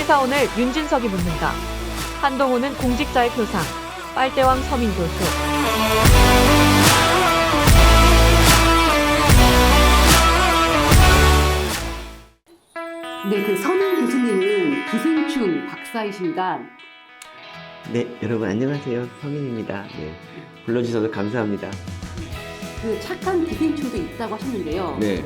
시사오늘 윤진석이 묻는다. 한동훈은 공직자의 표상, 빨대왕 서민 교수. 네, 그 서민 교수님은 기생충 박사이십니다. 네, 여러분 안녕하세요. 성인입니다. 네, 불러주셔서 감사합니다. 그 착한 기생충도 있다고 하셨는데요. 네,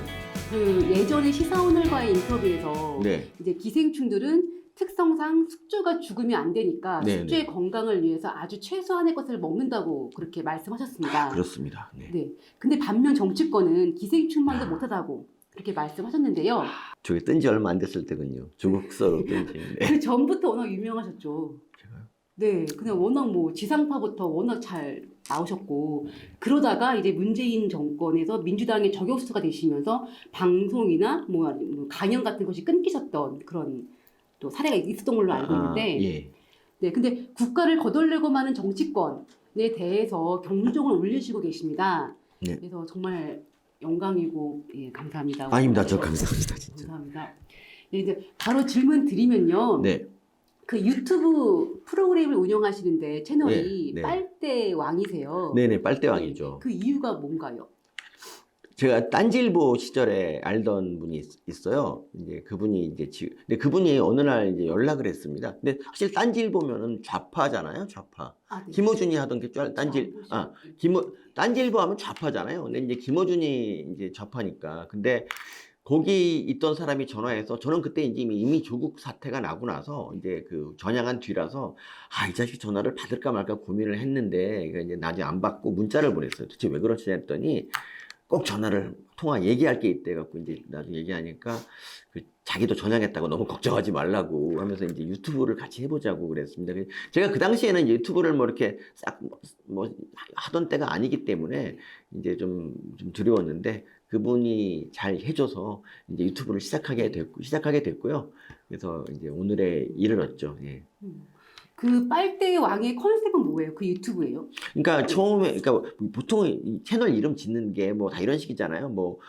그 예전에 시사오늘과의 인터뷰에서 네, 이제 기생충들은 특성상 숙주가 죽으면 안 되니까 네, 숙주의 네. 건강을 위해서 아주 최소한의 것을 먹는다고 그렇게 말씀하셨습니다. 그렇습니다. 네. 네. 근데 반면 정치권은 기생충만도 못하다고 그렇게 말씀하셨는데요. 저게 뜬 지 얼마 안 됐을 때군요. 조국서로 뜬 지. 네. 그 전부터 워낙 유명하셨죠. 제가요? 네, 그냥 워낙 뭐 지상파부터 워낙 잘 나오셨고 그러다가 이제 문재인 정권에서 민주당의 저격수가 되시면서 방송이나 뭐 강연 같은 것이 끊기셨던 그런 또 사례가 있었던 걸로 알고 있는데, 예. 네, 근데 국가를 거덜내고 마는 정치권에 대해서 경종을 울리시고 계십니다. 네. 그래서 정말 영광이고 예, 감사합니다. 아닙니다. 저 감사합니다. 진짜. 감사합니다. 네, 이제 바로 질문 드리면요. 네, 그 유튜브 프로그램을 운영하시는데 채널이 네, 네. 빨대 왕이세요. 네네, 빨대왕이죠. 그 이유가 뭔가요? 제가 딴지일보 시절에 알던 분이 있어요. 이제 그분이 이제 근데 그분이 어느 날 이제 연락을 했습니다. 근데 사실 딴지일보면은 좌파잖아요, 좌파. 아, 네. 김어준이 하던 게 딴지일보 하면 좌파잖아요. 근데 이제 김어준이 이제 좌파니까. 근데 거기 있던 사람이 전화해서 저는 그때 이제 이미 조국 사태가 나고 나서 이제 그 전향한 뒤라서 이 자식 전화를 받을까 말까 고민을 했는데 이제 나중에 안 받고 문자를 보냈어요. 도대체 왜 그러지 했더니 꼭 전화를 통화 얘기할 게 있대 갖고 이제 나중에 얘기하니까 자기도 전향했다고 너무 걱정하지 말라고 하면서 이제 유튜브를 같이 해보자고 그랬습니다. 제가 그 당시에는 유튜브를 뭐 이렇게 싹 뭐 하던 때가 아니기 때문에 이제 좀 두려웠는데 그분이 잘 해줘서 이제 유튜브를 시작하게 됐고요. 그래서 이제 오늘에 이르렀죠. 예. 그 빨대 왕의 컨셉은 뭐예요? 그 유튜브예요? 그러니까 처음에, 그러니까 보통 이 채널 이름 짓는 게 뭐 다 이런 식이잖아요. 뭐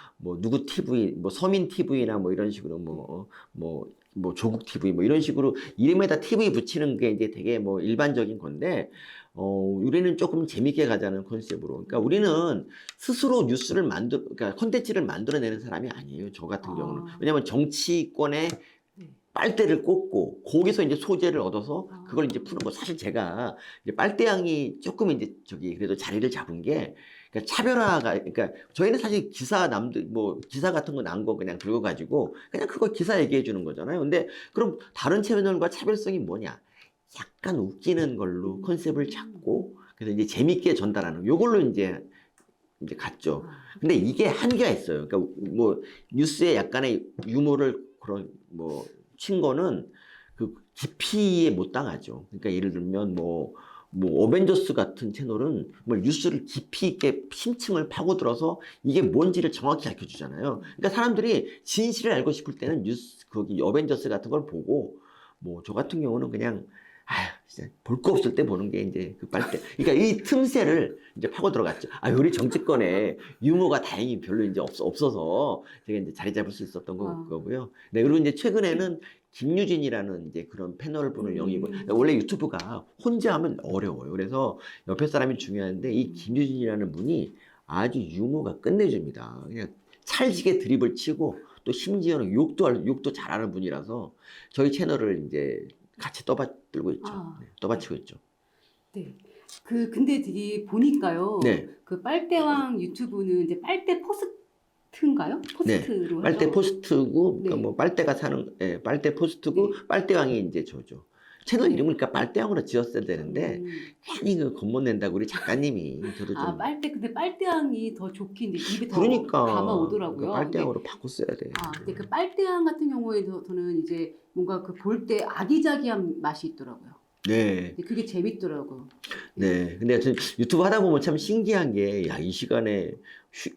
누구 TV, 뭐 서민 TV나 뭐 이런 식으로 뭐 조국 TV 뭐 이런 식으로 이름에다 TV 붙이는 게 이제 되게 뭐 일반적인 건데, 우리는 조금 재밌게 가자는 컨셉으로. 그러니까 우리는 스스로 뉴스를 그러니까 콘텐츠를 만들어내는 사람이 아니에요. 저 같은 경우는. 왜냐면 정치권에 빨대를 꽂고 거기서 이제 소재를 얻어서 그걸 이제 푸는 거. 사실 제가 이제 빨대양이 조금 이제 그래도 자리를 잡은 게 그러니까 차별화가, 그러니까 저희는 사실 기사 같은 거 난 거 그냥 들고 가지고 그냥 그거 기사 얘기해 주는 거잖아요. 근데 그럼 다른 채널과 차별성이 뭐냐? 약간 웃기는 걸로 컨셉을 잡고 그래서 이제 재밌게 전달하는 요걸로 이제 갔죠. 근데 이게 한계가 있어요. 그러니까 뭐 뉴스에 약간의 유머를 친 거는 그 깊이에 못 당하죠. 그러니까 예를 들면 뭐 어벤져스 같은 채널은 뭐 뉴스를 깊이 있게 심층을 파고들어서 이게 뭔지를 정확히 가르쳐 주잖아요. 그러니까 사람들이 진실을 알고 싶을 때는 거기 어벤져스 같은 걸 보고 뭐 저 같은 경우는 그냥 진짜 볼 거 없을 때 보는 게 이제 그 빨대. 그러니까 이 틈새를 이제 파고 들어갔죠. 우리 정치권에 유머가 다행히 별로 이제 없어서 제가 이제 자리 잡을 수 있었던 거고요. 네, 그리고 이제 최근에는 김유진이라는 이제 그런 패널을 보는 영입을. 원래 유튜브가 혼자 하면 어려워요. 그래서 옆에 사람이 중요한데 이 김유진이라는 분이 아주 유머가 끝내줍니다. 그냥 찰지게 드립을 치고 또 심지어는 욕도 잘하는 분이라서 저희 채널을 이제 같이 떠받들고 있죠. 네, 떠받치고 있죠. 네. 근데 되게 보니까요. 네. 그 빨대왕 유튜브는 이제 빨대 포스트인가요? 포스트로. 네. 빨대 하죠? 포스트고, 네. 그러니까 뭐 빨대가 빨대 포스트고, 빨대왕이 이제 저죠. 채널 이름을 그러니까 빨대왕으로 지었어야 되는데, 괜히 그 겁못 낸다고 우리 작가님이 저도 좀. 근데 빨대왕이 더 좋긴 입에 더 그러니까. 담아오더라고요. 그러니까 빨대왕으로 바꿨어야 돼. 근데 그 빨대왕 같은 경우에는 이제 뭔가 그 볼 때 아기자기한 맛이 있더라고요. 네. 근데 그게 재밌더라고요. 네. 근데 하여튼 유튜브 하다 보면 참 신기한 게, 이 시간에,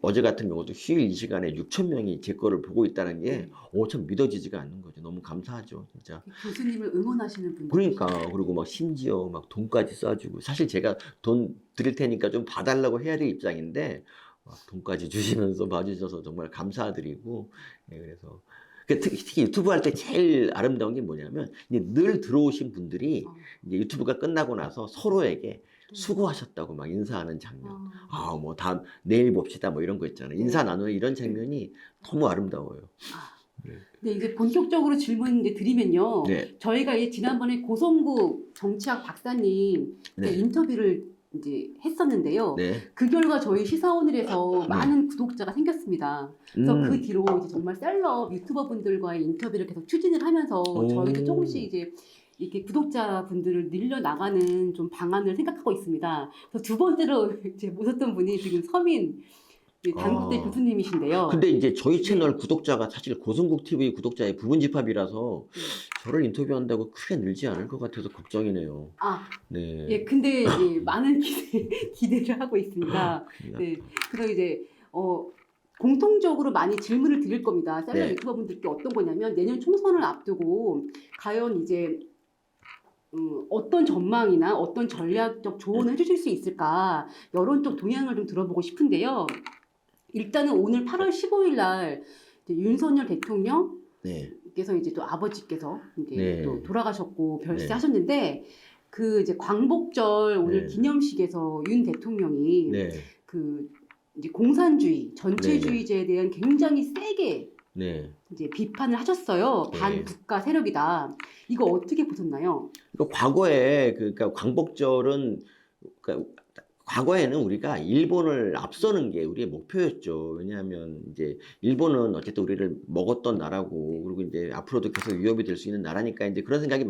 어제 같은 경우도 휴일 이 시간에 6천 명이 제 거를 보고 있다는 게, 참 믿어지지가 않는 거죠. 너무 감사하죠, 진짜. 교수님을 응원하시는 분들. 그러니까, 그리고 막 심지어 막 돈까지 쏴주고, 사실 제가 돈 드릴 테니까 좀 봐달라고 해야 될 입장인데, 막 돈까지 주시면서 봐주셔서 정말 감사드리고, 네, 그래서 특히 유튜브 할 때 제일 아름다운 게 뭐냐면 이제 늘 들어오신 분들이 이제 유튜브가 끝나고 나서 서로에게 수고하셨다고 막 인사하는 장면. 아, 뭐 다음 내일 봅시다 뭐 이런 거 있잖아요. 인사 나누는 이런 장면이 너무 아름다워요. 네, 이제 본격적으로 질문 이제 드리면요. 네. 저희가 이제 지난번에 고성국 정치학 박사님 네. 인터뷰를 이제 했었는데요. 네. 그 결과 저희 시사오늘에서 많은 구독자가 생겼습니다. 그래서 그 뒤로 이제 정말 셀럽 유튜버 분들과의 인터뷰를 계속 추진을 하면서 저희도 조금씩 이제 이렇게 구독자분들을 늘려나가는 좀 방안을 생각하고 있습니다. 그래서 두 번째로 이제 모셨던 분이 지금 서민 단국대 교수님이신데요. 근데 이제 저희 채널 구독자가 사실 고성국 TV 구독자의 부분 집합이라서 저를 인터뷰한다고 크게 늘지 않을 것 같아서 걱정이네요. 아, 네. 예, 근데 이제 많은 기대를 하고 있습니다. 네, 그래서 이제 공통적으로 많이 질문을 드릴 겁니다. 셀럽 네. 유튜버분들께 어떤 거냐면 내년 총선을 앞두고 과연 이제 어떤 전망이나 어떤 전략적 조언을 해주실 수 있을까 여론적 동향을 좀 들어보고 싶은데요. 일단은 오늘 8월 15일 날 이제 윤석열 대통령께서 네. 이제 또 아버지께서 이제 네. 또 돌아가셨고 네. 별세하셨는데 그 이제 광복절 오늘 네. 기념식에서 윤 대통령이 네. 그 이제 공산주의, 전체주의제에 대한 굉장히 세게 네. 이제 비판을 하셨어요. 네. 반국가 세력이다. 이거 어떻게 보셨나요? 그러니까 과거에 그러니까 광복절은 그러니까 과거에는 우리가 일본을 앞서는 게 우리의 목표였죠. 왜냐하면 이제 일본은 어쨌든 우리를 먹었던 나라고 그리고 이제 앞으로도 계속 위협이 될 수 있는 나라니까 이제 그런 생각이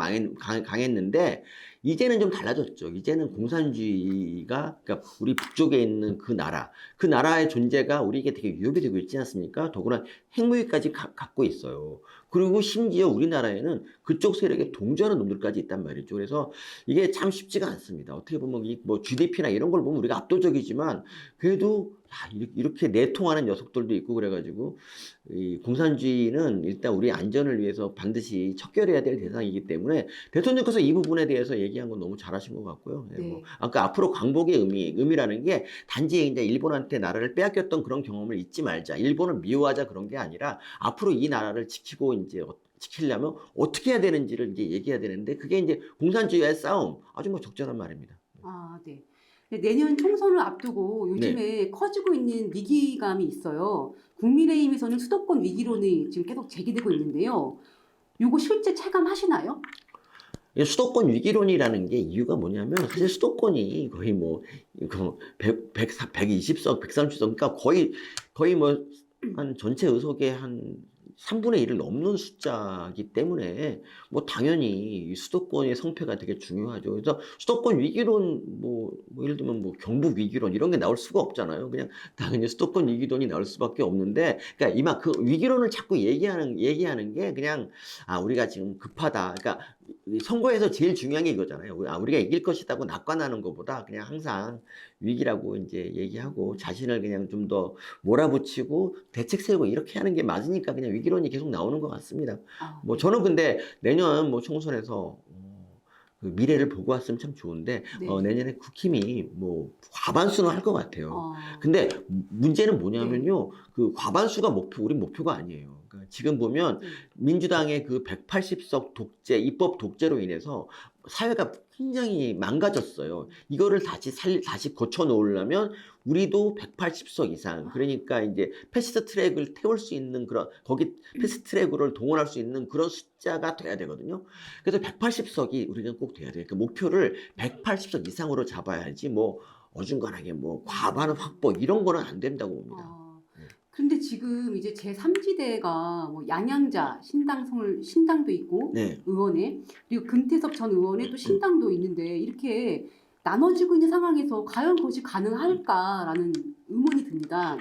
강했는데 이제는 좀 달라졌죠. 이제는 공산주의가 그러니까 우리 북쪽에 있는 그 나라의 존재가 우리에게 되게 위협이 되고 있지 않습니까? 더구나 핵무기까지 갖고 있어요. 그리고 심지어 우리나라에는 그쪽 세력에 동조하는 놈들까지 있단 말이죠. 그래서 이게 참 쉽지가 않습니다. 어떻게 보면 뭐 GDP나 이런 걸 보면 우리가 압도적이지만 그래도 이렇게 내통하는 녀석들도 있고 그래가지고 이 공산주의는 일단 우리 안전을 위해서 반드시 척결해야 될 대상이기 때문에 대통령께서 이 부분에 대해서 얘기한 건 너무 잘하신 것 같고요. 네, 뭐 아까 앞으로 광복의 의미라는 게 단지 이제 일본한테 나라를 빼앗겼던 그런 경험을 잊지 말자. 일본을 미워하자 그런 게 아니라 앞으로 이 나라를 지키려면 어떻게 해야 되는지를 이제 얘기해야 되는데 그게 이제 공산주의와의 싸움 아주 뭐 적절한 말입니다. 아, 네. 내년 총선을 앞두고 요즘에 커지고 있는 위기감이 있어요. 국민의힘에서는 수도권 위기론이 지금 계속 제기되고 있는데요. 요거 실제 체감하시나요? 수도권 위기론이라는 게 이유가 뭐냐면 사실 수도권이 거의 뭐 120석, 130석 그러니까 거의 뭐 한 전체 의석의 한 3분의 1을 넘는 숫자이기 때문에 뭐 당연히 이 수도권의 성패가 되게 중요하죠. 그래서 수도권 위기론 뭐 예를 들면 뭐 경북 위기론 이런 게 나올 수가 없잖아요. 그냥 당연히 수도권 위기론이 나올 수밖에 없는데 그러니까 그 위기론을 자꾸 얘기하는 게 그냥 우리가 지금 급하다. 그러니까 선거에서 제일 중요한 게 이거잖아요. 우리가 이길 것이라고 낙관하는 것보다 그냥 항상 위기라고 이제 얘기하고 자신을 그냥 좀 더 몰아붙이고 대책 세우고 이렇게 하는 게 맞으니까 그냥 위기론이 계속 나오는 것 같습니다. 뭐 저는 근데 내년 뭐 총선에서 그 미래를 보고 왔으면 참 좋은데 내년에 국힘이 뭐 과반수는 할 것 같아요. 근데 문제는 뭐냐면요. 그 과반수가 우리 목표가 아니에요. 그러니까 지금 보면 민주당의 그 180석 독재, 입법 독재로 인해서 사회가 굉장히 망가졌어요. 이거를 다시 고쳐 놓으려면 우리도 180석 이상, 그러니까 이제 패스트 트랙을 태울 수 있는 거기 패스트 트랙을 동원할 수 있는 그런 숫자가 돼야 되거든요. 그래서 180석이 우리는 꼭 돼야 돼요. 그 목표를 180석 이상으로 잡아야지 뭐 어중간하게 뭐 과반 확보 이런 거는 안 된다고 봅니다. 근데 지금 이제 제3지대가 뭐 양양자 신당도 있고 의원에 그리고 금태섭 전 의원의 또 신당도 있는데 이렇게 나눠지고 있는 상황에서 과연 그것이 가능할까라는 의문이 듭니다.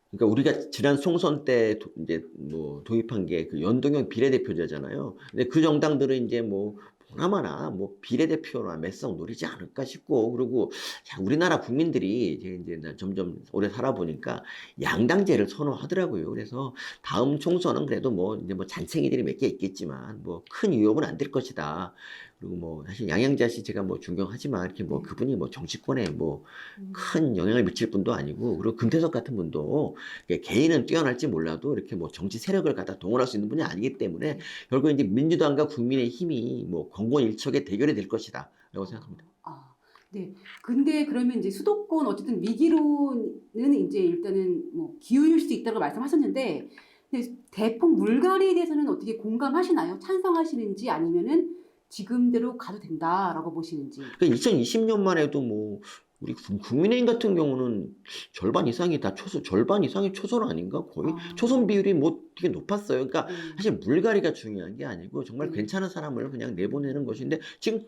그러니까 우리가 지난 총선 때 이제 뭐 도입한 게 그 연동형 비례대표제잖아요. 근데 그 정당들은 이제 뭐 보나마나 뭐 비례대표나 몇 석 노리지 않을까 싶고 그리고 우리나라 국민들이 이제 점점 오래 살아보니까 양당제를 선호하더라고요. 그래서 다음 총선은 그래도 뭐 이제 뭐 잔챙이들이 몇 개 있겠지만 뭐 큰 위협은 안 될 것이다. 그리고 뭐 사실 양양자 씨 제가 뭐 존경하지만 이렇게 뭐 그분이 뭐 정치권에 뭐 큰 영향을 미칠 분도 아니고, 그리고 금태섭 같은 분도 개인은 뛰어날지 몰라도 이렇게 뭐 정치 세력을 갖다 동원할 수 있는 분이 아니기 때문에 결국 이제 민주당과 국민의힘이 뭐 공권일척의 대결이 될 것이다라고 생각합니다. 아, 네. 근데 그러면 이제 수도권 어쨌든 위기로는 이제 일단은 뭐 기울일 수 있다고 말씀하셨는데, 근데 대폭 물갈이에 대해서는 어떻게 공감하시나요? 찬성하시는지 아니면은 지금대로 가도 된다라고 보시는지. 그러니까 2020년만 해도 뭐 우리 국민의힘 같은 경우는 절반 이상이 다 절반 이상이 초선 아닌가? 거의 초선 비율이 뭐 되게 높았어요. 그러니까 사실 물갈이가 중요한 게 아니고 정말 괜찮은 사람을 그냥 내보내는 것인데, 지금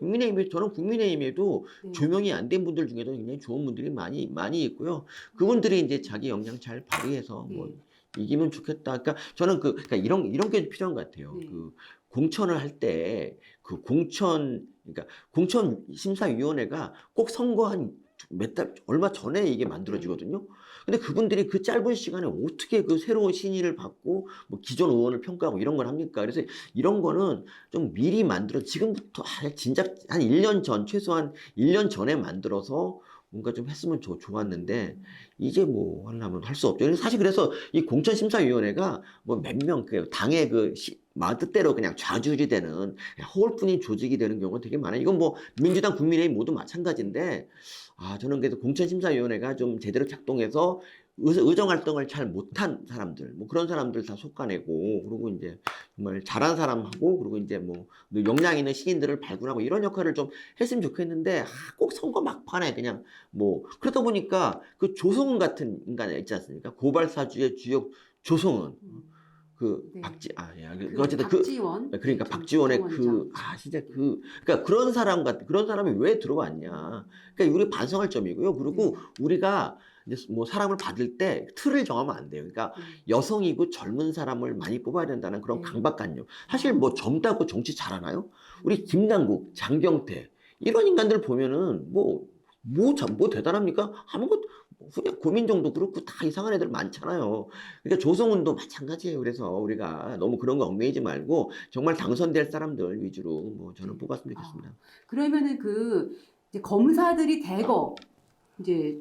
저는 국민의힘에도 조명이 안 된 분들 중에도 굉장히 좋은 분들이 많이 있고요. 그분들이 이제 자기 역량 잘 발휘해서 뭐 이기면 좋겠다. 그러니까 저는 그러니까 이런 게 필요한 것 같아요. 그 공천을 할 때 그 그러니까 공천심사위원회가 꼭 선거 한 얼마 전에 이게 만들어지거든요. 근데 그분들이 그 짧은 시간에 어떻게 그 새로운 신인을 받고 뭐 기존 의원을 평가하고 이런 걸 합니까? 그래서 이런 거는 좀 미리 지금부터 진작 한 1년 전, 최소한 1년 전에 만들어서 뭔가 좀 했으면 좋았는데, 이제 뭐 하려면 할 수 없죠. 사실 그래서 이 공천심사위원회가 뭐 몇 명, 당의 마음 뜻대로 그냥 좌지우지되는 허울뿐인 조직이 되는 경우가 되게 많아요. 이건 뭐 민주당, 국민의힘 모두 마찬가지인데, 저는 그래서 공천심사위원회가 좀 제대로 작동해서 의정 활동을 잘 못한 사람들, 뭐 그런 사람들 다 솎아내고, 그리고 이제 정말 잘한 사람하고, 그리고 이제 뭐 역량 있는 신인들을 발굴하고 이런 역할을 좀 했으면 좋겠는데, 꼭 선거 막판에 그냥 뭐 그러다 보니까 그 조성은 같은 인간 있지 않습니까? 고발사주의 주역 조성은. 어쨌든 박지원. 그러니까 박지원의 진짜 그러니까 그런 사람이 왜 들어왔냐. 그러니까 우리 반성할 점이고요. 그리고 우리가 이제 뭐 사람을 받을 때 틀을 정하면 안 돼요. 그러니까 여성이고 젊은 사람을 많이 뽑아야 된다는 그런 강박관념. 사실 뭐 젊다고 정치 잘하나요? 우리 김남국, 장경태 이런 인간들 보면은 뭐 대단합니까? 아무것도 그냥 고민정도 그렇고 다 이상한 애들 많잖아요. 그러니까 조성은도 마찬가지예요. 그래서 우리가 너무 그런 거 얽매이지 말고 정말 당선될 사람들 위주로 뭐 저는 뽑았으면 좋겠습니다. 그러면은 이제 검사들이 대거 이제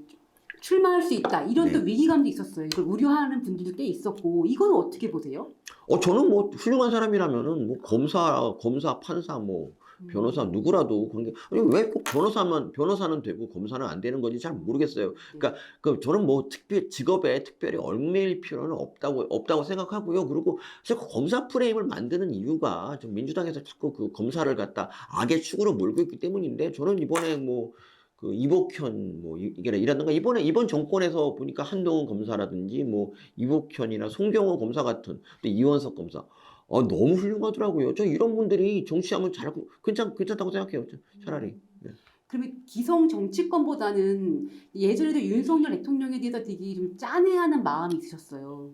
출마할 수 있다 이런 또 위기감도 있었어요. 이걸 우려하는 분들도 꽤 있었고, 이건 어떻게 보세요? 저는 뭐 훌륭한 사람이라면은 뭐 검사, 판사, 뭐 변호사 누구라도 왜 꼭 변호사는 되고 검사는 안 되는 건지 잘 모르겠어요. 그러니까 저는 뭐 직업에 특별히 얽매일 필요는 없다고 생각하고요. 그리고 사실 검사 프레임을 만드는 이유가 좀 민주당에서 자꾸 그 검사를 갖다 악의 축으로 몰고 있기 때문인데, 저는 이번에 뭐 이복현 이라든가 이번 정권에서 보니까 한동훈 검사라든지 뭐 이복현이나 송경호 검사 같은, 또 이원석 검사 너무 훌륭하더라고요. 저 이런 분들이 정치하면 잘하고 괜찮다고 생각해요. 차라리. 그러면 기성 정치권보다는 예전에도 윤석열 대통령에 대해서 되게 좀 짠해하는 마음이 있으셨어요.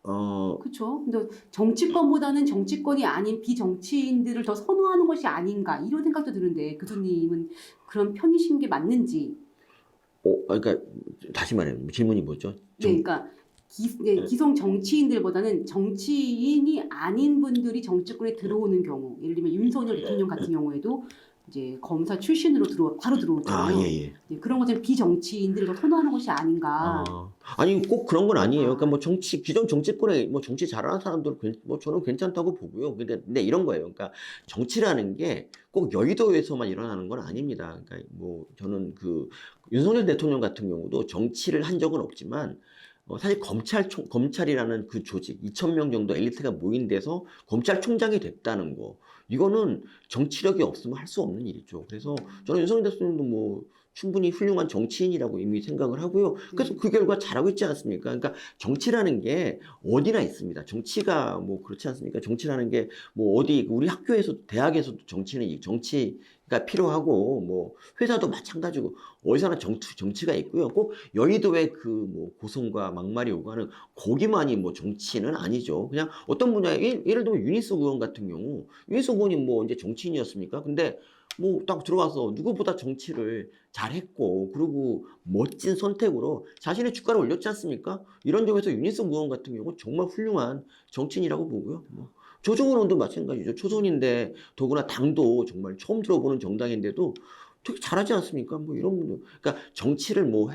그렇죠. 근데 정치권보다는 정치권이 아닌 비정치인들을 더 선호하는 것이 아닌가 이런 생각도 드는데, 교수님은 그런 편이신 게 맞는지. 그러니까 다시 말해요. 질문이 뭐죠? 그러니까 기성 정치인들보다는 정치인이 아닌 분들이 정치권에 들어오는 경우, 예를 들면 윤석열 대통령 같은 경우에도 이제 검사 출신으로 바로 들어오잖아요. 예. 그런 것처럼 비정치인들을 더 선호하는 것이 아닌가. 아니 꼭 그런 건 아니에요. 그러니까 뭐 기존 정치권에 뭐 정치 잘하는 사람들 뭐 저는 괜찮다고 보고요. 근데 이런 거예요. 그러니까 정치라는 게 꼭 여의도에서만 일어나는 건 아닙니다. 그러니까 뭐 저는 윤석열 대통령 같은 경우도 정치를 한 적은 없지만, 사실 검찰이라는 그 조직, 2,000명 정도 엘리트가 모인 데서 검찰총장이 됐다는 거, 이거는 정치력이 없으면 할 수 없는 일이죠. 그래서 저는 윤석열 대통령도 뭐 충분히 훌륭한 정치인이라고 이미 생각을 하고요. 그래서 그 결과 잘하고 있지 않습니까? 그러니까 정치라는 게 어디나 있습니다. 정치가 뭐 그렇지 않습니까? 정치라는 게 뭐 우리 학교에서도 대학에서도 정치가 필요하고, 뭐 회사도 마찬가지고 어디서나 정치가 있고요. 꼭 여의도의 뭐 고성과 막말이 오가는 거기만이 뭐 정치는 아니죠. 그냥 어떤 분야에 예를 들면 윤희숙 의원 같은 경우, 윤희숙 의원이 뭐 이제 정치인이었습니까? 근데 뭐 딱 들어가서 누구보다 정치를 잘했고, 그리고 멋진 선택으로 자신의 주가를 올렸지 않습니까? 이런 점에서 윤희숙 의원 같은 경우 정말 훌륭한 정치인이라고 보고요. 조정은 의원도 마찬가지죠. 초선인데 더구나 당도 정말 처음 들어보는 정당인데도 되게 잘하지 않습니까? 뭐 이런 분들. 그러니까 정치를 뭐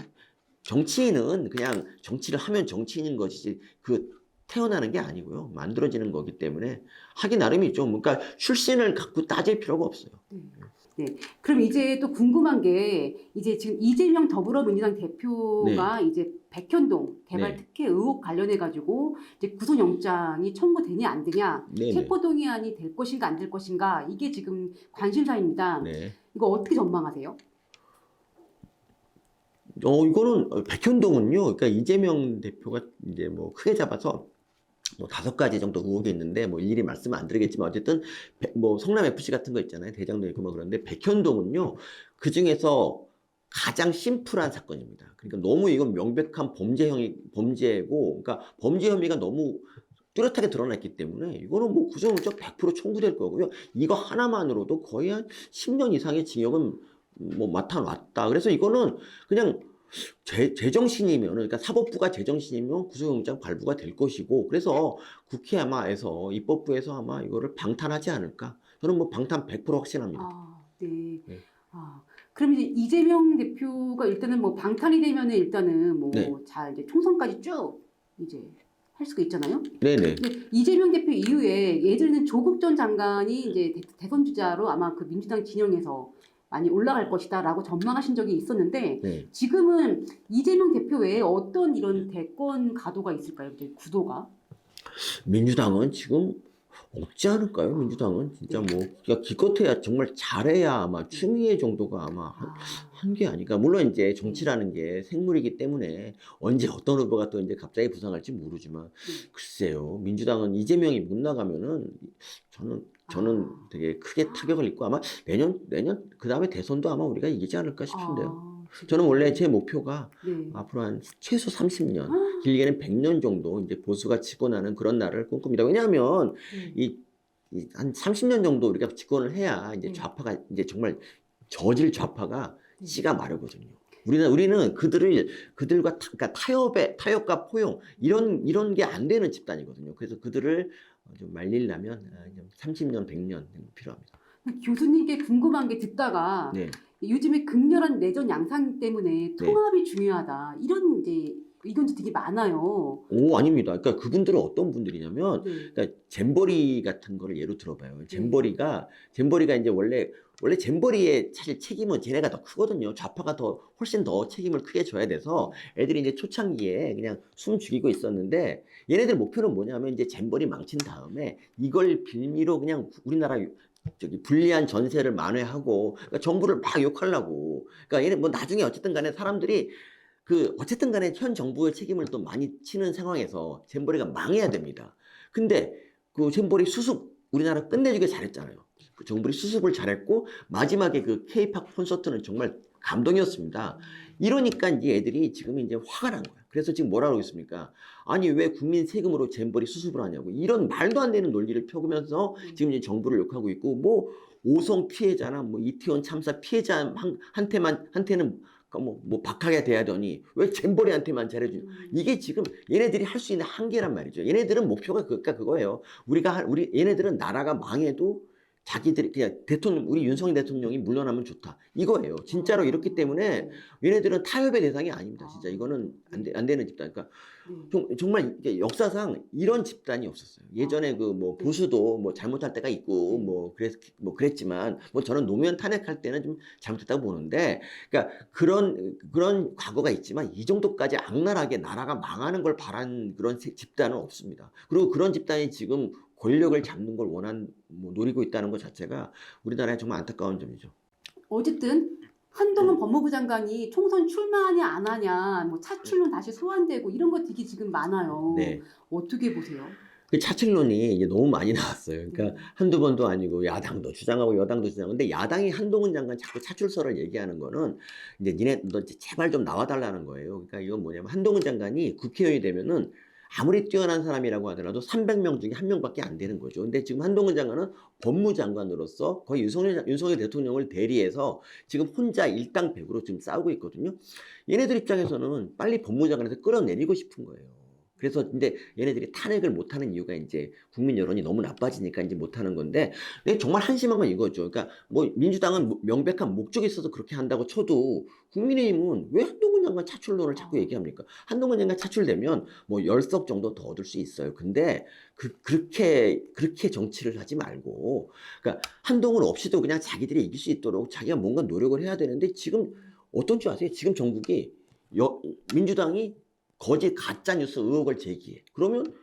정치인은 그냥 정치를 하면 정치인인 것이지 그 태어나는 게 아니고요. 만들어지는 거기 때문에 하기 나름이죠. 그러니까 출신을 갖고 따질 필요가 없어요. 네. 그럼 이제 또 궁금한 게 이제 지금 이재명 더불어민주당 대표가 이제 백현동 개발 네. 특혜 의혹 관련해 가지고 이제 구속영장이 청구되냐 안 되냐, 네네. 체포동의안이 될 것인가 안 될 것인가 이게 지금 관심사입니다. 네. 이거 어떻게 전망하세요? 이거는 백현동은요. 그러니까 이재명 대표가 이제 뭐 크게 잡아서 뭐 5가지 정도 의혹이 있는데 뭐 일일이 말씀은 안 드리겠지만 어쨌든 뭐 성남 FC 같은 거 있잖아요. 대장동 있고 뭐 그런데 백현동은요. 그 중에서 가장 심플한 사건입니다. 그러니까 너무 이건 명백한 범죄고, 그러니까 범죄 혐의가 너무 뚜렷하게 드러났기 때문에 이거는 뭐 구속영장 100% 청구될 거고요. 이거 하나만으로도 거의 한 10년 이상의 징역은 뭐 맡아놨다. 그래서 이거는 그냥 제정신이면, 그러니까 사법부가 제정신이면 구속영장 발부가 될 것이고, 그래서 국회 아마에서 입법부에서 아마 이거를 방탄하지 않을까. 저는 뭐 방탄 100% 확신합니다. 아, 네. 네. 아, 그럼 이제 이재명 대표가 일단은 뭐 방탄이 되면은 일단은 뭐 네. 잘 이제 총선까지 쭉 이제 할 수가 있잖아요. 네네. 근데 이재명 대표 이후에 예전에는 조국 전 장관이 이제 대선 주자로 아마 그 민주당 진영에서 많이 올라갈 것이다라고 전망하신 적이 있었는데 네. 지금은 이재명 대표 외에 어떤 이런 대권 가도가 있을까요? 이제 구도가? 민주당은 지금 없지 않을까요? 민주당은 진짜 뭐 그러니까 기껏해야 정말 잘해야 아마 추미애 정도가 아마 한 게 아닐까. 물론 이제 정치라는 게 생물이기 때문에 언제 어떤 후보가 또 이제 갑자기 부상할지 모르지만 글쎄요. 민주당은 이재명이 못 나가면은 저는 되게 크게 타격을 입고 아마 내년 그 다음에 대선도 아마 우리가 이기지 않을까 싶은데요. 저는 원래 제 목표가 네. 앞으로 한 최소 30년, 길게는 100년 정도 이제 보수가 집권하는 그런 날을 꿈꿉니다. 왜냐하면 한 30년 정도 우리가 집권을 해야 이제 좌파가 이제 정말 저질 좌파가 씨가 마르거든요. 우리는 그들과 그러니까 타협과 포용 이런 게 안 되는 집단이거든요. 그래서 그들을 좀 말리려면 30년, 100년 필요합니다. 교수님께 궁금한 게 듣다가 네. 요즘에 극렬한 내전 양상 때문에 통합이 중요하다 이런 이제 의견도 되게 많아요. 오, 아닙니다. 그러니까 그분들은 어떤 분들이냐면, 네. 그러니까 잼버리 같은 거를 예로 들어봐요. 잼버리가 이제 원래 잼버리의 사실 책임은 쟤네가 더 크거든요. 좌파가 훨씬 더 책임을 크게 져야 돼서 애들이 이제 초창기에 그냥 숨 죽이고 있었는데 얘네들 목표는 뭐냐면 이제 잼버리 망친 다음에 이걸 빌미로 그냥 우리나라 불리한 전세를 만회하고 그러니까 정부를 막 욕하려고. 그러니까 얘네 뭐 나중에 어쨌든 간에 사람들이 어쨌든 간에 현 정부의 책임을 또 많이 치는 상황에서 잼버리가 망해야 됩니다. 근데 그 잼버리 수습 우리나라 끝내주길 잘했잖아요. 그 정부리 수습을 잘했고 마지막에 그 K-팝 콘서트는 정말 감동이었습니다. 이러니까 이제 애들이 지금 이제 화가 난 거야. 그래서 지금 뭐라고 했습니까? 아니 왜 국민 세금으로 잼버리 수습을 하냐고 이런 말도 안 되는 논리를 펴면서 지금 이제 정부를 욕하고 있고 뭐 오송 피해자나 뭐 이태원 참사 피해자한테는 뭐 박하게 돼야 되니 왜 잼버리한테만 잘해주냐. 이게 지금 얘네들이 할 수 있는 한계란 말이죠. 얘네들은 목표가 그거예요. 얘네들은 나라가 망해도 자기들이 그냥 우리 윤석열 대통령이 물러나면 좋다. 이거예요. 진짜로 이렇기 때문에 얘네들은 타협의 대상이 아닙니다. 진짜 이거는 안 되는 집단. 그러니까 정말 이게 역사상 이런 집단이 없었어요. 예전에 그 뭐 보수도 뭐 잘못할 때가 있고 뭐 그랬지만 뭐 저는 노무현 탄핵할 때는 좀 잘못했다고 보는데 그러니까 그런 과거가 있지만 이 정도까지 악랄하게 나라가 망하는 걸 바란 그런 집단은 없습니다. 그리고 그런 집단이 지금 권력을 잡는 걸 노리고 있다는 것 자체가 우리나라의 정말 안타까운 점이죠. 어쨌든 한동훈 법무부 장관이 총선 출마하냐 안 하냐, 뭐 차출론 다시 소환되고 이런 것 되게 지금 많아요. 네. 어떻게 보세요? 그 차출론이 이제 너무 많이 나왔어요. 그러니까 한두 번도 아니고 야당도 주장하고 여당도 주장하고 근데 야당이 한동훈 장관 자꾸 차출설을 얘기하는 거는 이제 너 제발 좀 나와달라는 거예요. 그러니까 이건 뭐냐면 한동훈 장관이 국회의원이 되면은 아무리 뛰어난 사람이라고 하더라도 300명 중에 1명밖에 안 되는 거죠. 근데 지금 한동훈 장관은 법무장관으로서 거의 윤석열 대통령을 대리해서 지금 혼자 일당백으로 지금 싸우고 있거든요. 얘네들 입장에서는 빨리 법무장관에서 끌어내리고 싶은 거예요. 그래서 근데 얘네들이 탄핵을 못하는 이유가 이제 국민 여론이 너무 나빠지니까 이제 못하는 건데, 근데 정말 한심한 건 이거죠. 그러니까 뭐 민주당은 명백한 목적이 있어서 그렇게 한다고 쳐도 국민의힘은 왜 한동훈 장관 차출론을 자꾸 얘기합니까? 한동훈 장관 차출되면 뭐 10석 정도 더 얻을 수 있어요. 근데 그렇게 정치를 하지 말고, 그러니까 한동훈 없이도 그냥 자기들이 이길 수 있도록 자기가 뭔가 노력을 해야 되는데, 지금 어떤 줄 아세요? 지금 전국이 민주당이 거짓 가짜 뉴스 의혹을 제기해. 그러면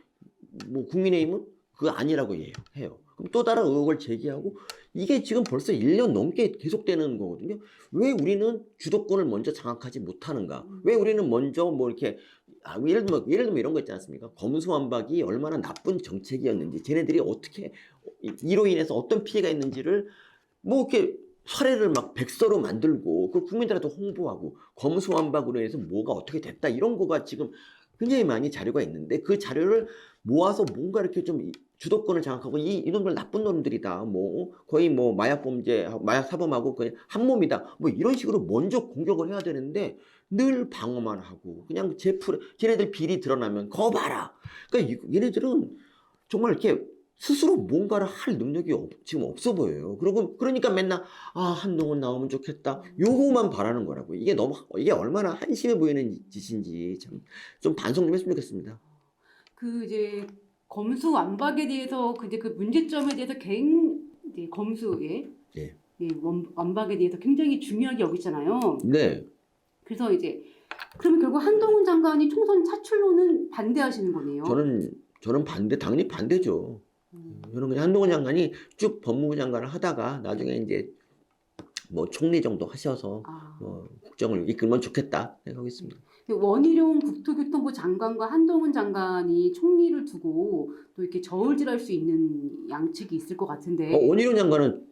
뭐 국민의힘은 그거 아니라고 해요. 그럼 또 다른 의혹을 제기하고, 이게 지금 벌써 1년 넘게 계속되는 거거든요. 왜 우리는 주도권을 먼저 장악하지 못하는가? 왜 우리는 먼저 뭐 이렇게 예를 들면 이런 거 있지 않습니까? 검수완박이 얼마나 나쁜 정책이었는지, 쟤네들이 어떻게 이로 인해서 어떤 피해가 있는지를 뭐 이렇게 사례를 막 백서로 만들고 그 국민들한테 홍보하고, 검수완박으로 인해서 뭐가 어떻게 됐다 이런 거가 지금 굉장히 많이 자료가 있는데, 그 자료를 모아서 뭔가 이렇게 좀 주도권을 장악하고, 이놈들 나쁜 놈들이다, 뭐 거의 뭐 마약 범죄, 마약 사범하고 그냥 한 몸이다, 뭐 이런 식으로 먼저 공격을 해야 되는데 늘 방어만 하고, 그냥 걔네들 비리 드러나면 거 봐라. 그러니까 얘네들은 정말 이렇게 스스로 뭔가를 할 능력이 지금 없어 보여요. 그러니까 맨날 한동훈 나오면 좋겠다, 요거만 바라는 거라고. 이게 얼마나 한심해 보이는 짓인지 참 좀 반성 좀 했으면 좋겠습니다. 그 이제 검수 완박에 대해서 그 문제점에 대해서 이제 검수의 예. 완박에 대해서 굉장히 중요하게 여기잖아요. 네. 그래서 이제 그러면 결국 한동훈 장관이 총선 차출로는 반대하시는 거네요. 저는 당연히 반대죠. 저는 그냥 한동훈 장관이 쭉 법무부 장관을 하다가 나중에 이제 뭐 총리 정도 하셔서 뭐 국정을 이끌면 좋겠다 생각하고 있습니다. 원희룡 국토교통부 장관과 한동훈 장관이 총리를 두고 또 이렇게 저울질할 수 있는 양측이 있을 것 같은데. 원희룡 장관은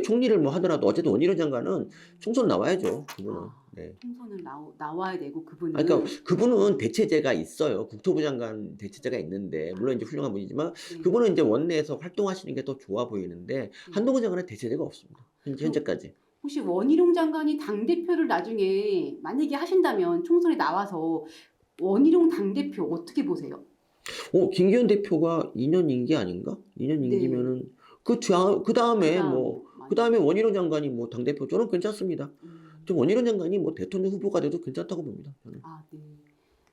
총리를 뭐 하더라도 어쨌든 원희룡 장관은 총선 나와야죠. 그분은. 네. 총선을 나와야 되고 그분은. 그러니까 그분은 대체제가 있어요. 국토부 장관 대체제가 있는데, 물론 이제 훌륭한 분이지만 그분은 이제 원내에서 활동하시는 게 더 좋아 보이는데, 한동훈 장관은 대체제가 없습니다. 현재까지. 혹시 원희룡 장관이 당대표를 나중에 만약에 하신다면 총선에 나와서 원희룡 당대표 어떻게 보세요? 김기현 대표가 2년 임기 아닌가? 2년 임기면은 그 다음에 원희룡 장관이 뭐 당대표, 저는 괜찮습니다. 좀 원희룡 장관이 뭐 대통령 후보가 돼도 괜찮다고 봅니다. 저는. 네.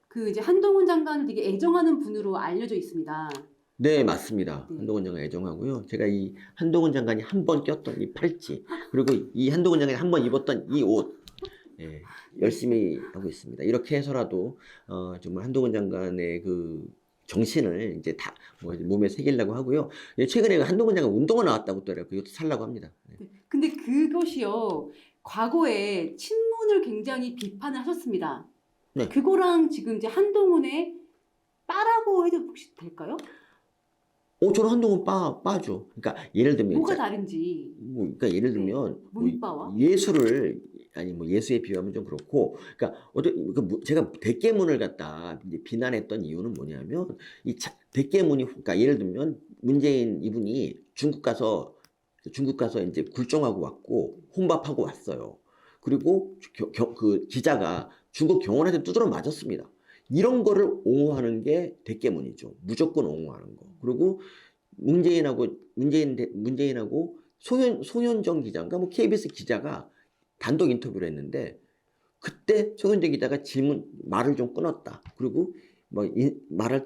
그 이제 한동훈 장관을 되게 애정하는 분으로 알려져 있습니다. 네, 맞습니다. 한동훈 장관 애정하고요. 제가 이 한동훈 장관이 한 번 꼈던 이 팔찌, 그리고 이 한동훈 장관이 한 번 입었던 이 옷, 열심히 하고 있습니다. 이렇게 해서라도 정말 한동훈 장관의 그 정신을 이제 다 몸에 새기려고 하고요. 최근에 한동훈 장관 운동화 나왔다고 또 그것도 살라고 합니다. 근데 그것이요, 과거에 친문을 굉장히 비판을 하셨습니다. 네. 그거랑 지금 이제 한동훈의 빠라고 해도 혹시 될까요? 저는 한동훈 빠죠. 그러니까 예를 들면 뭐가 다른지. 그러니까 예를 들면 문빠와 예수를 예수에 비유하면 좀 그렇고, 그러니까 제가 대깨문을 갖다 이제 비난했던 이유는 뭐냐면, 대깨문이, 그러니까 예를 들면 문재인 이분이 중국 가서 이제 굴종하고 왔고 혼밥하고 왔어요. 그리고 그 기자가 중국 경호원한테 두드러 맞았습니다. 이런 거를 옹호하는 게 대깨문이죠. 무조건 옹호하는 거. 그리고 문재인하고 송현정 기자인가 뭐 KBS 기자가 단독 인터뷰를 했는데, 그때 송현정 기자가 말을 좀 끊었다. 그리고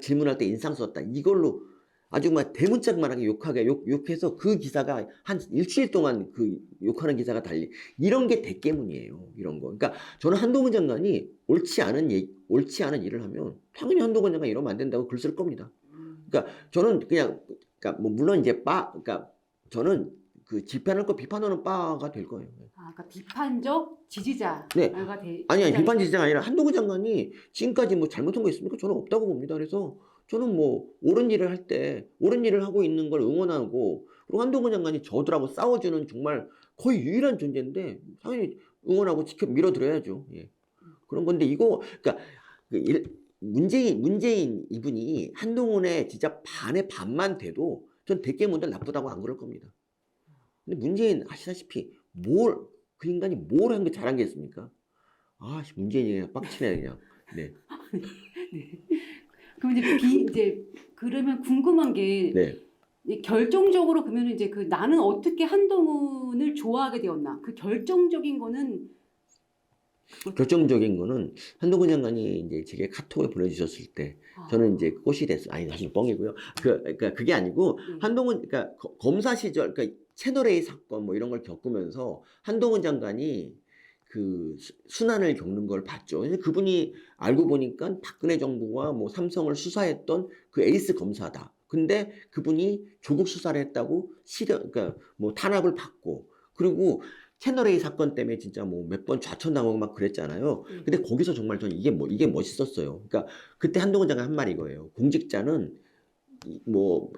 질문할 때 인상 썼다. 이걸로 아주 막 대문짝만하게 욕해서 그 기사가 한 일주일 동안 그 욕하는 기사가 달리, 이런 게 대깨문이에요. 이런 거. 그러니까 저는 한동훈 장관이 옳지 않은 일을 하면 당연히 한동훈 장관이 이러면 안 된다고 글 쓸 겁니다. 그러니까 저는 그러니까 뭐 물론 이제 그러니까 저는 그 비판할 거 비판하는 바가 될 거예요. 그러니까 비판적 지지자가 아니 비판 지지자가 아니라 한동훈 장관이 지금까지 뭐 잘못한 거 있습니까? 저는 없다고 봅니다. 그래서 저는 뭐 옳은 일을 할 때 옳은 일을 하고 있는 걸 응원하고, 그리고 한동훈 장관이 저들하고 싸워주는 정말 거의 유일한 존재인데 당연히 응원하고 밀어드려야죠. 그런 건데 그러니까 문재인 이분이 한동훈의 진짜 반의 반만 돼도 전 대깨문들 나쁘다고 안 그럴 겁니다. 근데 문재인 아시다시피 그 인간이 뭘 한 게 잘한 게 있습니까? 문재인이 그냥 빡치네 그냥. 네. 그럼 이제 그러면 궁금한 게 네. 이제 결정적으로 그러면 이제 그 나는 어떻게 한동훈을 좋아하게 되었나? 그 결정적인 거는 결정적인 거는 한동훈 장관이 이제 제게 카톡을 보내주셨을 때 저는 이제 꽃이 됐어. 아니 사실 뻥이고요. 그러니까 그게 아니고 한동훈 그러니까 검사 시절 그러니까 채널 A 사건 뭐 이런 걸 겪으면서 한동훈 장관이 그 순환을 겪는 걸 봤죠. 그래서 그분이 알고 보니까 박근혜 정부와 뭐 삼성을 수사했던 그 에이스 검사다. 근데 그분이 조국 수사를 했다고 그러니까 뭐 탄압을 받고 그리고 채널 A 사건 때문에 진짜 뭐 몇 번 좌천당하고 막 그랬잖아요. 근데 거기서 정말 저는 이게 멋있었어요. 그러니까 그때 한동훈 장관 한 말이 이거예요. 공직자는 뭐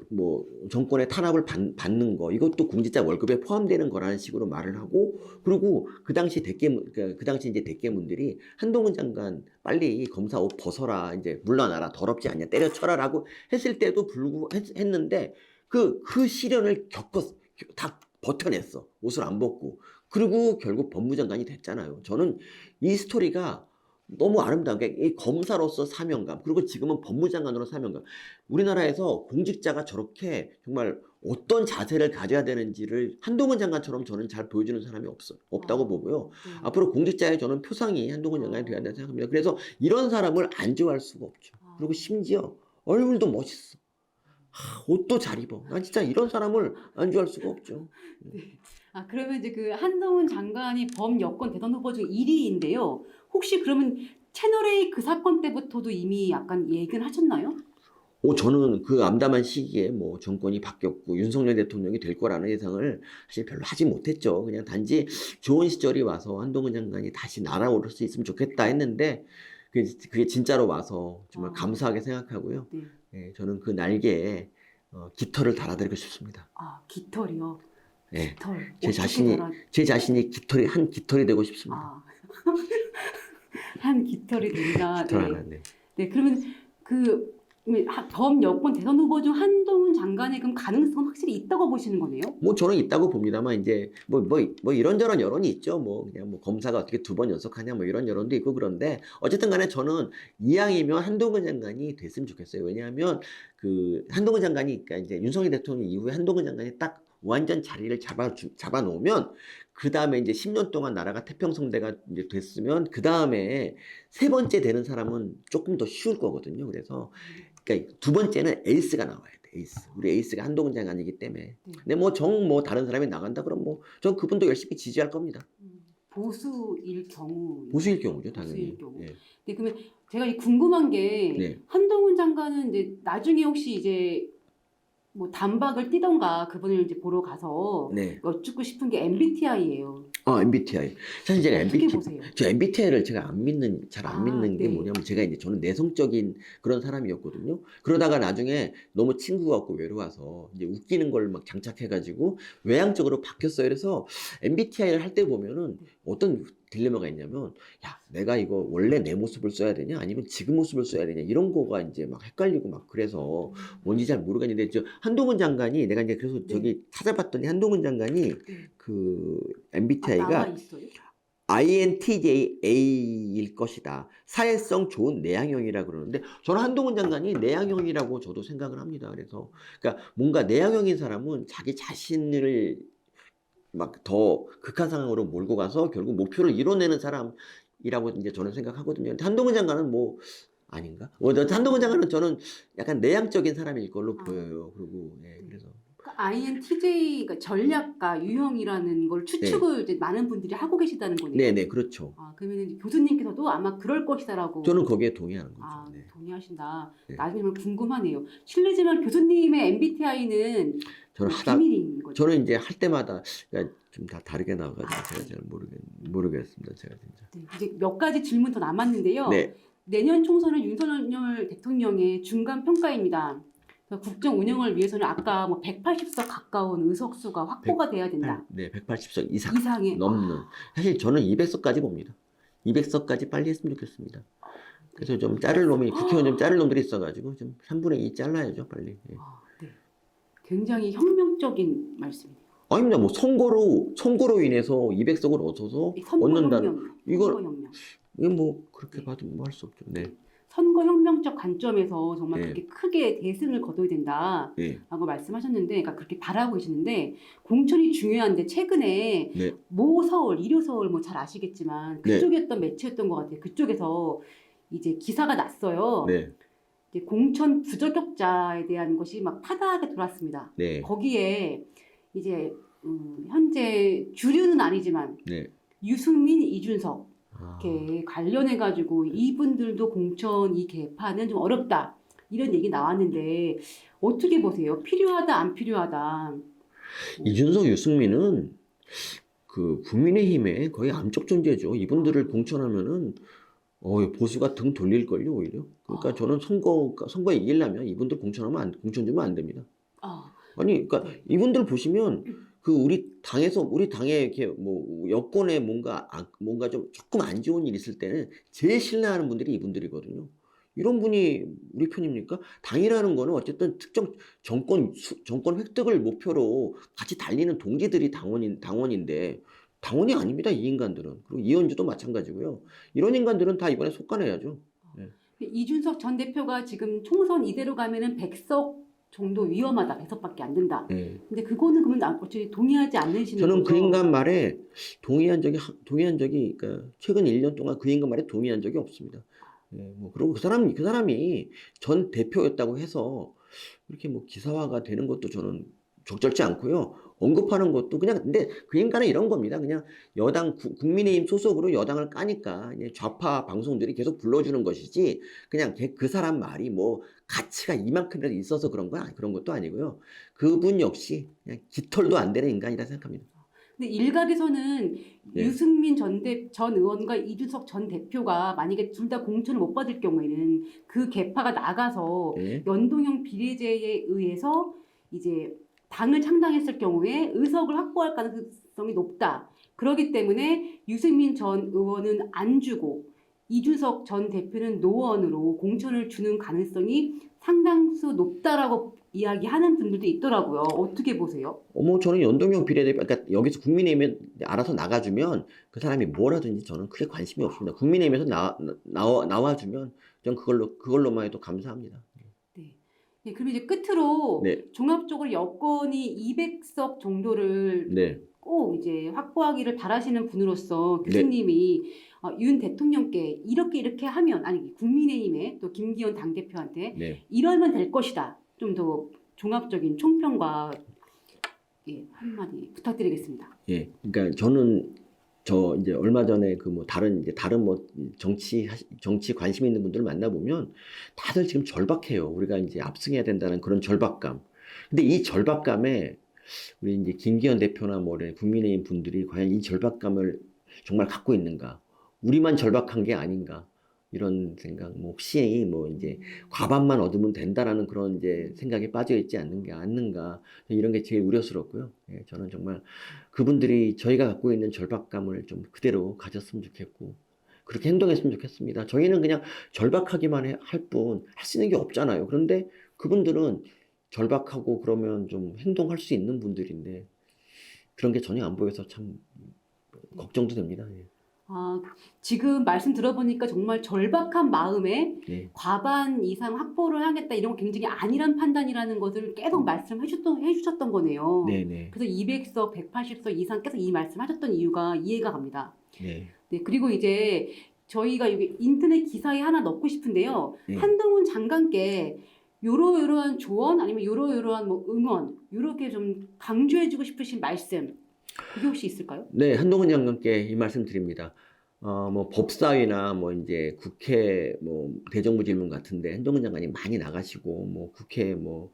정권의 탄압을 받는 거 이것도 공직자 월급에 포함되는 거라는 식으로 말을 하고 그리고 그 당시 그 당시 이제 대깨문들이 한동훈 장관 빨리 검사 옷 벗어라 이제 물러나라 더럽지 않냐 때려쳐라라고 했을 때도 불구하고 했는데 그 시련을 다 버텨냈어. 옷을 안 벗고. 그리고 결국 법무장관이 됐잖아요. 저는 이 스토리가 너무 아름다운 게 이 검사로서 사명감 그리고 지금은 법무장관으로 사명감 우리나라에서 공직자가 저렇게 정말 어떤 자세를 가져야 되는지를 한동훈 장관처럼 저는 잘 보여주는 사람이 없다고 보고요. 앞으로 공직자의 저는 표상이 한동훈 장관이 돼야 된다고 생각합니다. 그래서 이런 사람을 안 좋아할 수가 없죠. 그리고 심지어 얼굴도 멋있어. 옷도 잘 입어. 난 진짜 이런 사람을 안 좋아할 수가 없죠. 네. 그러면 이제 그 한동훈 장관이 범여권 대선 후보 중 1위인데요. 혹시 그러면 채널A 그 사건 때부터도 이미 약간 얘기를 하셨나요? 저는 그 암담한 시기에 뭐 정권이 바뀌었고 윤석열 대통령이 될 거라는 예상을 사실 별로 하지 못했죠. 그냥 단지 좋은 시절이 와서 한동훈 장관이 다시 날아오를 수 있으면 좋겠다 했는데 그게 진짜로 와서 정말 감사하게 생각하고요. 네. 네, 저는 그 날개에 깃털을 달아드리고 싶습니다. 깃털이요? 네. 깃털. 제 자신이 한 깃털이 되고 싶습니다. 한 깃털이 된다. 깃털 네. 하나, 네. 네, 그러면 범여권 대선 후보 중 한동훈 장관의 그럼 가능성은 확실히 있다고 보시는 거네요? 뭐 저는 있다고 봅니다만 이제 뭐 이런저런 여론이 있죠. 뭐 그냥 뭐 검사가 어떻게 2번 연속하냐 뭐 이런 여론도 있고 그런데 어쨌든 간에 저는 이왕이면 한동훈 장관이 됐으면 좋겠어요. 왜냐하면 그 한동훈 장관이 그러니까 이제 윤석열 대통령 이후에 한동훈 장관이 딱 완전 자리를 잡아 놓으면 그 다음에 이제 10년 동안 나라가 태평성대가 이제 됐으면 그 다음에 세 번째 되는 사람은 조금 더 쉬울 거거든요. 그래서 그러니까 두 번째는 에이스가 나와야 돼. 에이스. 우리 에이스가 한동훈 장관이기 때문에. 근데 뭐 다른 사람이 나간다 그럼 뭐 전 그분도 열심히 지지할 겁니다. 보수일 경우. 보수일 경우죠, 당연히. 보수일 경우. 네. 네, 그러면 제가 궁금한 게 네. 한동훈 장관은 이제 나중에 혹시 이제 뭐 단박을 뛰던가 그분을 이제 보러 가서 네. 여쭙고 싶은 게 MBTI예요. MBTI. 사실 제가 어떻게 보세요? MBTI를 제가 잘 안 믿는 게 네. 뭐냐면 제가 이제 저는 내성적인 그런 사람이었거든요. 그러다가 나중에 너무 친구가 없고 외로워서 이제 웃기는 걸 막 장착해가지고 외향적으로 바뀌었어요. 그래서 MBTI를 할 때 보면은 어떤 딜레마가 있냐면 야 내가 이거 원래 내 모습을 써야 되냐 아니면 지금 모습을 써야 되냐 이런 거가 이제 막 헷갈리고 막 그래서 뭔지 잘 모르겠는데 한동훈 장관이 내가 이제 그래서 저기 찾아봤더니 한동훈 장관이 그 MBTI가 나와 있어요? INTJA일 것이다. 사회성 좋은 내향형이라 그러는데 저는 한동훈 장관이 내향형이라고 저도 생각을 합니다. 그래서 그러니까 뭔가 내향형인 사람은 자기 자신을 막 더 극한 상황으로 몰고 가서 결국 목표를 이뤄내는 사람이라고 이제 저는 생각하거든요. 근데 한동훈 장관은 뭐 아닌가? 한동훈 장관은 저는 약간 내향적인 사람일 걸로 보여요. 그리고 그래서 INTJ가 전략가 유형이라는 걸 추측을 이제 많은 분들이 하고 계시다는 거네요. 네네 그렇죠. 그러면 교수님께서도 아마 그럴 것이다라고. 저는 거기에 동의하는 거죠. 네. 동의하신다. 네. 나중에 정말 궁금하네요. 실례지만 교수님의 MBTI는 저는 비밀인 거죠. 저는 이제 할 때마다 그러니까 좀 다 다르게 나와가지고 제가 잘 모르겠습니다. 제가 진짜. 네, 이제 몇 가지 질문 더 남았는데요. 네. 내년 총선은 윤석열 대통령의 중간 평가입니다. 국정 운영을 위해서는 아까 뭐 180석 가까운 의석수가 확보가 돼야 된다. 네, 180석 이상의 넘는. 사실 저는 200석까지 봅니다. 200석까지 빨리 했으면 좋겠습니다. 그래서 좀 국회의원 좀 자를 놈들이 있어가지고 좀 3분의 2 잘라야죠, 빨리. 네. 네. 굉장히 혁명적인 말씀이네요. 아닙니다. 뭐 선거로 인해서 200석을 얻어서 얻는다는 이건 뭐 그렇게 봐도 뭐 할 수 없죠. 네. 선거혁명적 관점에서 정말 네. 그렇게 크게 대승을 거둬야 된다라고 네. 말씀하셨는데, 그러니까 그렇게 바라고 계시는데 공천이 중요한데 최근에 네. 모 서울, 이료 서울 뭐 잘 아시겠지만 네. 그쪽이었던 매체였던 것 같아요. 그쪽에서 이제 기사가 났어요. 네. 이제 공천 부적격자에 대한 것이 막 파다하게 돌았습니다. 네. 거기에 이제 현재 주류는 아니지만 네. 유승민, 이준석 아. 이렇게 관련해 가지고 이분들도 공천 이 개파는 좀 어렵다 이런 얘기 나왔는데 어떻게 보세요? 필요하다 안 필요하다? 이준석, 유승민은 그 국민의힘의 거의 암적 존재죠. 이분들을 공천하면은 보수가 등 돌릴걸요, 오히려. 그러니까 저는 선거 이기려면 이분들 공천 주면 안 됩니다. 아, 아니, 그러니까 이분들 보시면 그 우리 당에 이렇게 뭐 여권에 뭔가 좀 조금 안 좋은 일 있을 때는 제일 신뢰하는 분들이 이분들이거든요. 이런 분이 우리 편입니까? 당이라는 거는 어쨌든 특정 정권 획득을 목표로 같이 달리는 동지들이 당원인데 당원이 아닙니다, 이 인간들은. 그리고 이현주도 마찬가지고요. 이런 인간들은 다 이번에 속아내야죠. 이준석 전 대표가 지금 총선 이대로 가면은 100석 정도 위험하다. 100석밖에 안 된다. 네. 근데 그거는 그러면 어차피 동의하지 않으시는 저는 거죠? 그 인간 말에 동의한 적이 그러니까 최근 1년 동안 그 인간 말에 동의한 적이 없습니다. 뭐 그리고 그 사람이 전 대표였다고 해서 이렇게 뭐 기사화가 되는 것도 저는 적절치 않고요. 언급하는 것도 그냥 근데 그 인간은 이런 겁니다. 그냥 국민의힘 소속으로 여당을 까니까 이제 좌파 방송들이 계속 불러주는 것이지 그냥 그 사람 말이 뭐 가치가 이만큼이라도 있어서 그런 것도 아니고요. 그분 역시 그냥 깃털도 안 되는 인간이라 생각합니다. 근데 일각에서는 네. 유승민 전 의원과 이준석 전 대표가 만약에 둘 다 공천을 못 받을 경우에는 그 개파가 나가서 네. 연동형 비례제에 의해서 이제 당을 창당했을 경우에 의석을 확보할 가능성이 높다. 그렇기 때문에 유승민 전 의원은 안 주고 이준석 전 대표는 노원으로 공천을 주는 가능성이 상당수 높다라고 이야기하는 분들도 있더라고요. 어떻게 보세요? 저는 연동형 비례대표, 그러니까 여기서 국민의힘에 알아서 나가주면 그 사람이 뭘 하든지 저는 크게 관심이 없습니다. 국민의힘에서 나와주면 전 그걸로만 해도 감사합니다. 네, 그럼 이제 끝으로 네. 종합적으로 여권이 200석 정도를 네. 꼭 이제 확보하기를 바라시는 분으로서 네. 교수님이 윤 대통령께 이렇게 하면 아니 국민의힘에 또 김기현 당대표한테 네. 이러면 될 것이다. 좀 더 종합적인 총평과 한마디 부탁드리겠습니다. 예. 그러니까 저는 이제 얼마 전에 그 뭐 다른 뭐 정치 관심 있는 분들 만나보면 다들 지금 절박해요. 우리가 이제 압승해야 된다는 그런 절박감. 근데 이 절박감에 우리 이제 김기현 대표나 뭐 국민의힘 분들이 과연 이 절박감을 정말 갖고 있는가? 우리만 절박한 게 아닌가? 이런 생각, 뭐 혹시 뭐 이제 과반만 얻으면 된다라는 그런 이제 생각에 빠져 있지 않는가 이런 게 제일 우려스럽고요. 저는 정말 그분들이 저희가 갖고 있는 절박감을 좀 그대로 가졌으면 좋겠고 그렇게 행동했으면 좋겠습니다. 저희는 그냥 절박하기만 할 뿐 할 수 있는 게 없잖아요. 그런데 그분들은 절박하고 그러면 좀 행동할 수 있는 분들인데 그런 게 전혀 안 보여서 참 걱정도 됩니다. 지금 말씀 들어보니까 정말 절박한 마음에 네. 과반 이상 확보를 하겠다 이런 건 굉장히 아니란 판단이라는 것을 계속 해주셨던 거네요. 네네. 그래서 200석, 180석 이상 계속 이 말씀하셨던 이유가 이해가 갑니다. 네. 네, 그리고 이제 저희가 여기 인터넷 기사에 하나 넣고 싶은데요. 네. 한동훈 장관께 요러요러한 조언 아니면 요러요러한 뭐 응원 이렇게 좀 강조해주고 싶으신 말씀 그게 혹시 있을까요? 네, 한동훈 장관께 이 말씀 드립니다. 뭐 법사위나 뭐 이제 국회 뭐 대정부 질문 같은데 한동훈 장관이 많이 나가시고 뭐 국회 뭐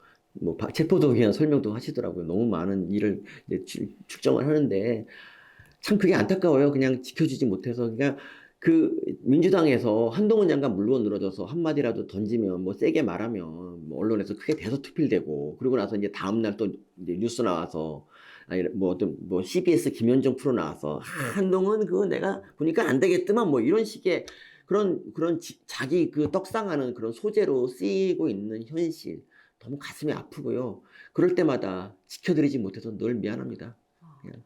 체포동의안 위한 설명도 하시더라고요. 너무 많은 일을 이제 축정을 하는데 참 그게 안타까워요. 그냥 지켜주지 못해서 그냥 그 민주당에서 한동훈 장관 물건 늘어져서 한마디라도 던지면 뭐 세게 말하면 뭐 언론에서 크게 대서특필되고 그러고 나서 이제 다음날 또 이제 뉴스 나와서 아니 뭐 CBS 김현정 프로 나와서 한동훈 그거 내가 보니까 안 되겠더만 뭐 이런 식의 그런 자기 그 떡상하는 그런 소재로 쓰이고 있는 현실 너무 가슴이 아프고요. 그럴 때마다 지켜드리지 못해서 늘 미안합니다.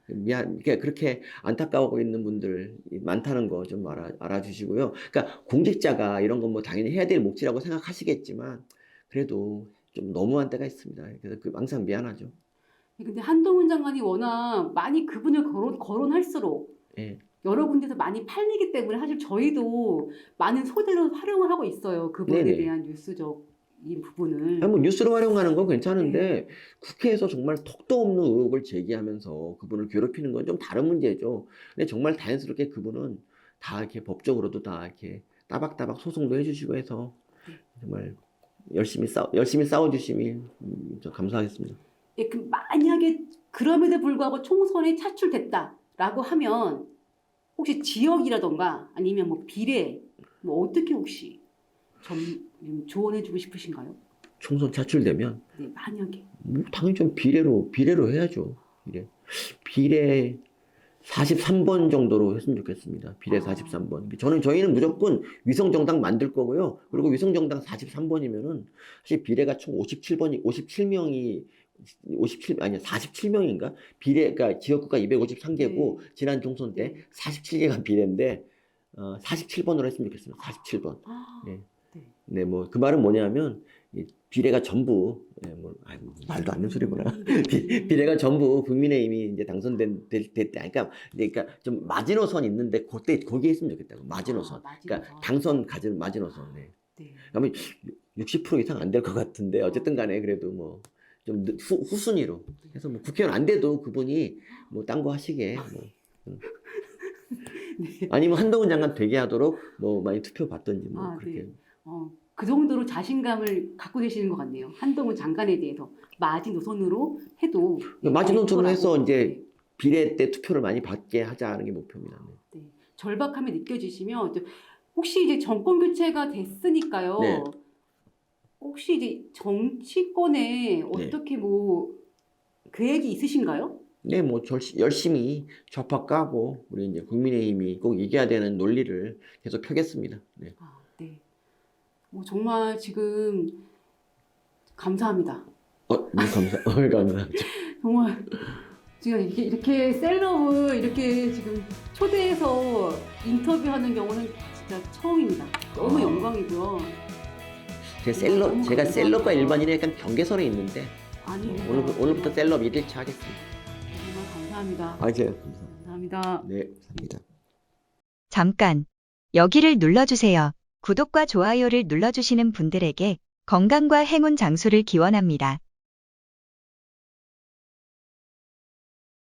그렇게 안타까워하고 있는 분들 많다는 거 좀 알아주시고요. 그러니까 공직자가 이런 건 뭐 당연히 해야 될 몫이라고 생각하시겠지만 그래도 좀 너무한 때가 있습니다. 그래서 항상 미안하죠. 근데 한동훈 장관이 워낙 많이 그분을 거론할수록 예. 여러 군데서 많이 팔리기 때문에 사실 저희도 많은 소재로 활용을 하고 있어요. 그분에 네네. 대한 뉴스적인 부분을. 아니, 뭐 뉴스로 활용하는 건 괜찮은데 국회에서 정말 턱도 없는 의혹을 제기하면서 그분을 괴롭히는 건 좀 다른 문제죠. 근데 정말 자연스럽게 그분은 다 이렇게 법적으로도 다 이렇게 따박따박 소송도 해주시고 해서 정말 열심히 싸워주시면 좀 감사하겠습니다. 예, 만약에 그럼에도 불구하고 총선에 차출됐다라고 하면 혹시 지역이라던가 아니면 뭐 비례 뭐 어떻게 혹시 좀 조언해주고 싶으신가요? 총선 차출되면 네, 만약에. 당연히 좀 비례로 해야죠. 비례 43번 정도로 했으면 좋겠습니다. 비례 43번. 저희는 무조건 위성정당 만들 거고요. 그리고 위성정당 43번이면은 사실 비례가 총 57명이 47명인가? 비례가 지역구가 253개고 지난 총선 때 47개가 비례인데 47번으로 했으면 좋겠습니다. 47번. 네, 뭐 그 말은 뭐냐면 비례가 전부 말도 안 되는 소리구나. 비례가 전부 국민의힘이 이제 됐다. 그러니까 좀 마지노선 있는데 그때 거기에 했으면 좋겠다고. 마지노선. 그러니까 당선 가진 마지노선. 네. 그러면 60% 이상 안 될 것 같은데 어쨌든 간에 그래도 뭐 좀 후순위로 해서 뭐 국회의원 안 돼도 그분이 뭐 딴 거 하시게 아니면 한동훈 장관 되게 하도록 뭐 많이 투표 받든지 뭐 그렇게. 그 정도로 자신감을 갖고 계시는 것 같네요. 한동훈 장관에 대해서 마지노선으로 해도 마지노선으로 해서 이제 비례 때 투표를 많이 받게 하자는 게 목표입니다. 네. 절박함이 느껴지시면 혹시 이제 정권 교체가 됐으니까요. 네. 혹시 이제 정치권에 어떻게 뭐 계획이 있으신가요? 네, 뭐 열심히 좌파 까고 우리 이제 국민의힘이 꼭 이겨야 되는 논리를 계속 펴겠습니다. 네. 네. 뭐 정말 지금 감사합니다. 감사합니다. 정말 지금 이렇게 셀럽을 이렇게 지금 초대해서 인터뷰하는 경우는 진짜 처음입니다. 너무 영광이고요. 제가 셀럽과 일반인의 약간 경계선에 있는데 아닙니다. 오늘부터 셀럽 1일차 하겠습니다. 정말 감사합니다. 감사합니다. 네, 감사합니다. 잠깐 여기를 눌러주세요. 구독과 좋아요를 눌러주시는 분들에게 건강과 행운 장수를 기원합니다.